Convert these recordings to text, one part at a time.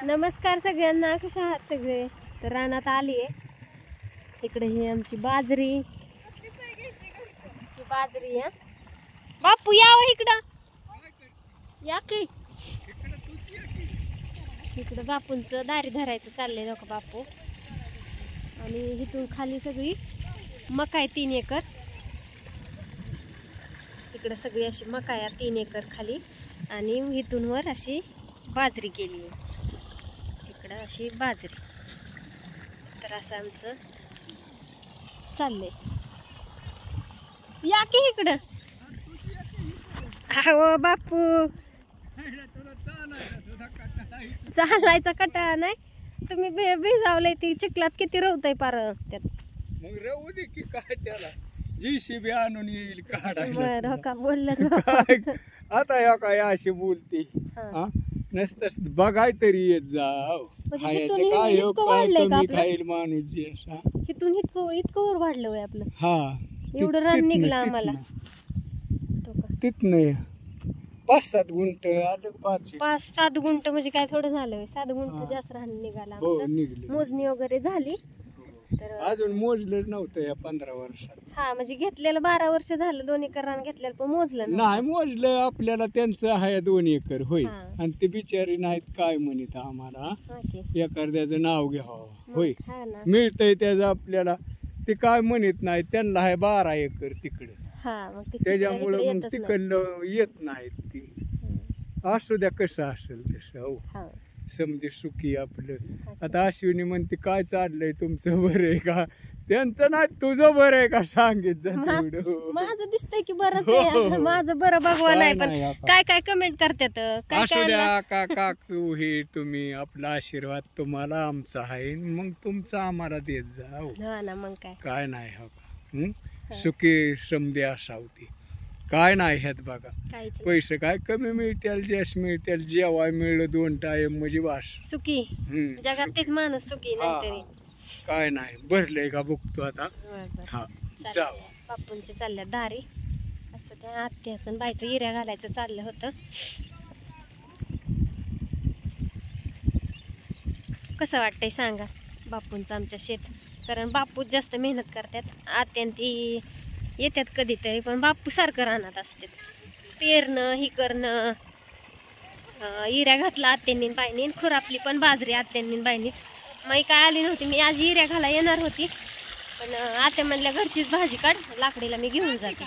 नमस्कार सगळ्यांना, कशा आहात सगळे? तर रानात आली आहे. इकडे ही आमची बाजरी आहे. बापू याव इकडं, या की इकडं. बापूंचं दारी धरायचं चाललंय लोक बापू. आणि इथून खाली सगळी मका आहे 3 एकर. इकडे सगळी अशी मका आहे 3 एकर खाली. आणि इथून वर अशी बाजरी केली आहे. इकडं अशी बाजरी. तर असं आमचं चाललंय. या की इकडं. हो बापू, चालायचा कटाळा नाही. तुम्ही भिजावलंय ती चिखलात, किती रवतय पार त्यात. मग रवू दे की, काय त्याला JCB आणून येईल काढायला. बरं का, बोललंच आता या काय अशी बोलते. नसतस बघाय तरी येत जाव. खायचं काय हो, काय कमी खाईल माणूस जे असा. इथून इतकं वर वाढलं वय आपलं. हा, एवढं रान निघलं आम्हाला. तिथनं 5-7 गुंठ आलं. 5-7 गुंठ म्हणजे काय थोडं झालं. 7 गुंठ जास्त रान निघाला. हो, निघले. मोजणी वगैरे झाली. तर अजून मोजलं नव्हतं या 15 वर्षात. हा, म्हणजे घेतलेलं 12 वर्ष झालं. 2 एकर रान घेतलेलं, पण मोजलं नाही. मोजलं आपल्याला, त्यांचं आहे 2 एकर होय. आणि ते बिचारी नाहीत काय म्हणत आम्हाला एखाद्याचं नाव घ्यावं होय. मिळतंय त्याचं आपल्याला, ते काय म्हणत नाही. त्यांना आहे 12 एकर तिकडे. त्याच्यामुळं मग तिकडलं येत नाहीत ती. असू द्या, कसं असेल तसं. हो, समजे सुखी आपलं. आता अश्विनी म्हणते काय चाललंय तुमचं, बरं आहे का? त्यांचं नाही, तुझं बरं आहे का सांगित. माझं दिसतंय की बरंच. माझं बरं भगवान नाही, पण काय काय कमेंट करतात. असू द्या काकू, हे तुम्ही आपला आशीर्वाद तुम्हाला आमचा आहे, मग तुमचा आम्हाला देत जा. ना मग काय नाही. हो, सुखी समजे असावती. काय नाही ह्यात बघा. पैसे काय कमी मिळतील, जास्त मिळतील. जेवाय मिळलं 2 टाइम म्हणजे वास सुखी. जगात तेच माणूस सुखी नाही. काय नाही. भरलंय का बघतो आता. हा, जाऊ. बापूंचे चालल्या दारी. असं त्या आत्याचं बायचं हिऱ्या घालायचं चाललं होतं. कसं वाटतंय सांगा बापूंचं आमच्या शेत. कारण बापू जास्त मेहनत करतात. आत्यान ती येतात कधीतरी, पण बापू सारखं राहणार असतात. पेरणं ही करणं. हिऱ्या घातला आत्यांनी बाईनी. खुरापली पण बाजरी आत्यांनी बाईनी. मग काय आली नव्हती. मी आज हिऱ्या घाला येणार होती, पण आत्या म्हणल्या घरचीच भाजी काढ, लाकडीला मी घेऊन जाते.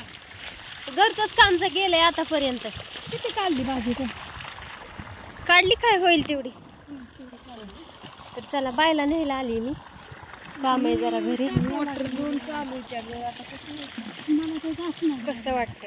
घरचंच काम गेलंय आतापर्यंत. किती काढली भाजी? काढली काय होईल तेवढी. तर चला, बायला न्यायला आली मी. काम आहे जरा घरी. मोटर 2 चालू. कसं वाटतं?